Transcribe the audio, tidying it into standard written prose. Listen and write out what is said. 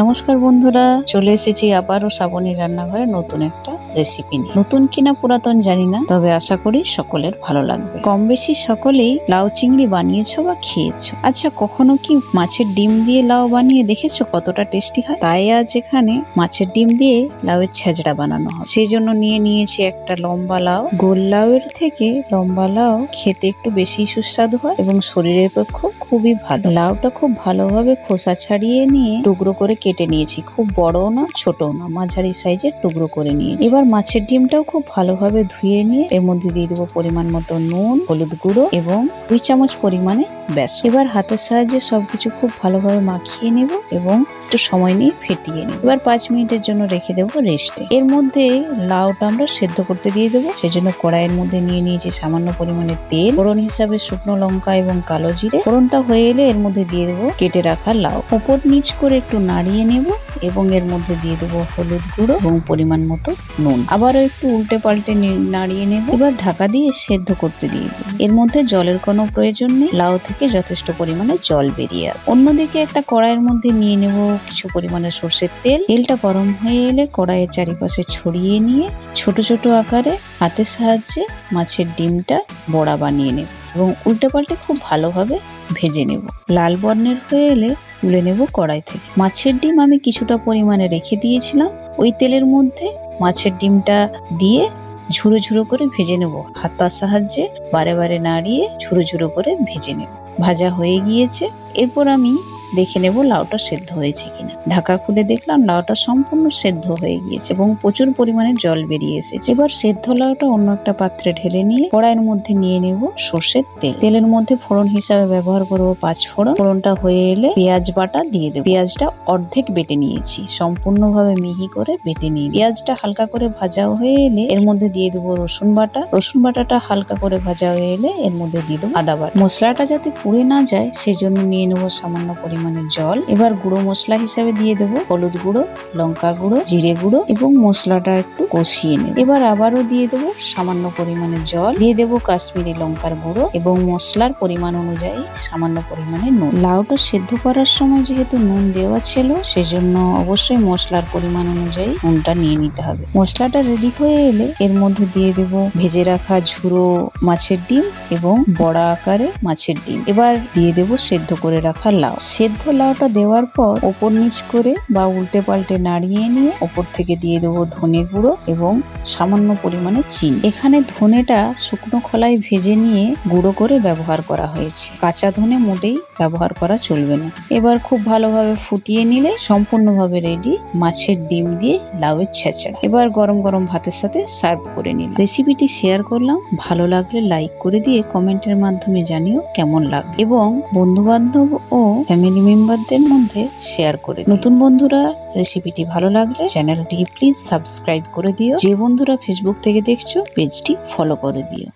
নমস্কার বন্ধুরা, চলে এসেছি আবারও শ্রাবণী রান্নাঘরে নতুন একটা রেসিপি নিয়ে। নতুন কিনা পুরাতন জানি না, তবে আশা করি সকলের ভালো লাগবে। কম বেশি সকলেই লাউ চিংড়ি বানিয়েছো বা খেয়েছো। আচ্ছা, কখনো কি মাছের ডিম দিয়ে লাউ বানিয়ে দেখেছো কতটা টেস্টি হয়? তাই আজ এখানে মাছের ডিম দিয়ে লাউয়ের ছেঁচড়া বানানো হয়। সেই জন্য নিয়েছি একটা লম্বা লাউ। গোল লাউয়ের থেকে লম্বা লাউ খেতে একটু বেশি সুস্বাদু হয় এবং শরীরের পক্ষে খুবই ভালো। লাউটা খুব ভালোভাবে খোসা ছাড়িয়ে নিয়ে টুকরো করে কেটে নিয়েছি। খুব বড় না ছোট না, মাঝারি সাইজের টুকরো করে নিয়েছি। এবার মাছের ডিমটাও খুব ভালোভাবে ধুয়ে নিয়ে এর মধ্যে দিয়ে দেবো পরিমাণ মতো নুন, হলুদ গুঁড়ো এবং 2 চামচ পরিমাণে বেসন। এবার হাতের সাহায্যে সবকিছু খুব ভালোভাবে মাখিয়ে নেব এবং একটু সময় নিয়ে ফেটিয়ে নেব। এবার 5 মিনিটের জন্য রেখে দেবো রেস্টে। এর মধ্যে লাউটা আমরা সেদ্ধ করতে দিয়ে দেবো। সেজন্য কড়াইয়ের মধ্যে নিয়ে নিয়েছি সামান্য পরিমাণে তেল, ফোড়ন হিসাবে শুকনো লঙ্কা এবং কালো জিরে। ফোড়নটা হয়ে এলে এর মধ্যে দিয়ে দেবো কেটে রাখা লাউ। ওপর নিচ করে একটু নাড়িয়ে নেব এবং এর মধ্যে দিয়ে দেবো হলুদ গুঁড়ো এবং পরিমাণ মতো নুন। আবারও একটু উল্টে পাল্টে নাড়িয়ে নেব। এবার ঢাকা দিয়ে সেদ্ধ করতে দিয়ে দেবো। এর মধ্যে জলের কোনো প্রয়োজন নেই, লাউ থেকে যথেষ্ট পরিমাণে জল বেরিয়ে আসে। অন্যদিকে একটা কড়াইয়ের মধ্যে নিয়ে নেব কিছু পরিমাণে সর্ষের তেল। তেলটা গরম হয়ে এলে কড়াইয়ের চারিপাশে ছড়িয়ে নিয়ে ছোট ছোট আকারে হাতের সাহায্যে মাছের ডিমটা বড়া বানিয়ে নেব এবং উল্টে পাল্টে খুব ভালোভাবে ভেজে নেব। লাল বর্ণের হয়ে এলে তুলে নেব কড়াই থেকে। মাছের ডিম আমি কিছুটা পরিমাণে রেখে দিয়েছিলাম। ওই তেলের মধ্যে মাছের ডিমটা দিয়ে ঝুরো ঝুরো করে ভেজে নেব। হাতার সাহায্যে বারে বারে নাড়িয়ে ঝুরো ঝুরো করে ভেজে নেব। ভাজা হয়ে গিয়েছে। এরপর আমি দেখে নেব লাউটা সেদ্ধ হয়েছে কিনা। ঢাকা খুলে দেখলাম লাউটা সম্পূর্ণ সেদ্ধ হয়ে গিয়েছে এবং প্রচুর পরিমাণে জল বেরিয়ে এসেছে। এবার সেদ্ধ লাউটা অন্য একটা পাত্রে ঢেলে নিয়ে কড়াইয়ের মধ্যে নিয়ে নেব সর্ষের তেল। তেলের মধ্যে ফোড়ন হিসাবে ব্যবহার করব 5 ফোড়ন। ফোড়নটা হয়ে এলে পেঁয়াজ বাটা দিয়ে দেব। পেঁয়াজটা অর্ধেক বেটে নিয়েছি, সম্পূর্ণভাবে মিহি করে বেটে নিয়ে পেঁয়াজটা হালকা করে ভাজা হয়ে এলে এর মধ্যে দিয়ে দেবো রসুন বাটা। রসুন বাটাটা হালকা করে ভাজা হয়ে এলে এর মধ্যে দিয়ে দেবো আদা বাটা। মশলাটা যাতে পুড়ে না যায় সেজন্য নিয়ে নেবো সামান্য পরিমাণে জল। এবার গুঁড়ো মশলা হিসাবে দিয়ে দেবো হলুদ গুঁড়ো, লঙ্কা গুঁড়ো, জিরে গুঁড়ো এবং মশলাটা একটু কষিয়ে নেব। এবার আবারও দিয়ে দেবো সামান্য পরিমাণে জল, দিয়ে দেবো কাশ্মীরি লঙ্কার গুঁড়ো এবং মশলার পরিমাণ অনুযায়ী সামান্য পরিমাণে নুন। লাউটা সেদ্ধ করার সময় যেহেতু নুন দেওয়া ছিল সেজন্য অবশ্যই মশলার পরিমাণ অনুযায়ী নুনটা নিয়ে নিতে হবে। মশলাটা রেডি হয়ে এলে এর মধ্যে দিয়ে দেবো ভেজে রাখা ঝুরো মাছের ডিম এবং বড়া আকারে মাছের ডিম। এবার দিয়ে দেবো সেদ্ধ করে রাখা লাউ। সেদ্ধ লাউটা দেওয়ার পর ওপর নিচ করে বা উল্টে পাল্টে নাড়িয়ে নিয়ে ওপর থেকে দিয়ে দেবো ধনে গুঁড়ো এবং সামান্য পরিমাণে চিনি। এখানে ধনেটা শুকনো খোলায় ভেজে নিয়ে গুঁড়ো করে ব্যবহার করা হয়েছে। কাঁচা ধনে মোটেই ব্যবহার করা চলবে না। এবার খুব ভালোভাবে ফুটিয়ে নিলে সম্পূর্ণভাবে রেডি মাছের ডিম দিয়ে লাউয়ের ছেঁচড়া। এবার গরম গরম ভাতের সাথে সার্ভ করে নিন। রেসিপিটি শেয়ার করলাম, ভালো লাগলে লাইক করে দিয়ে কমেন্টের মাধ্যমে জানিও কেমন লাগবে এবং বন্ধু বান্ধব ও ফ্যামিলি মেম্বারদের মধ্যে শেয়ার করে। নতুন বন্ধুরা রেসিপিটি ভালো লাগলে চ্যানেলটি প্লিজ সাবস্ক্রাইব করে দিও। যে বন্ধুরা ফেসবুক থেকে দেখছো পেজটি ফলো করে দিও।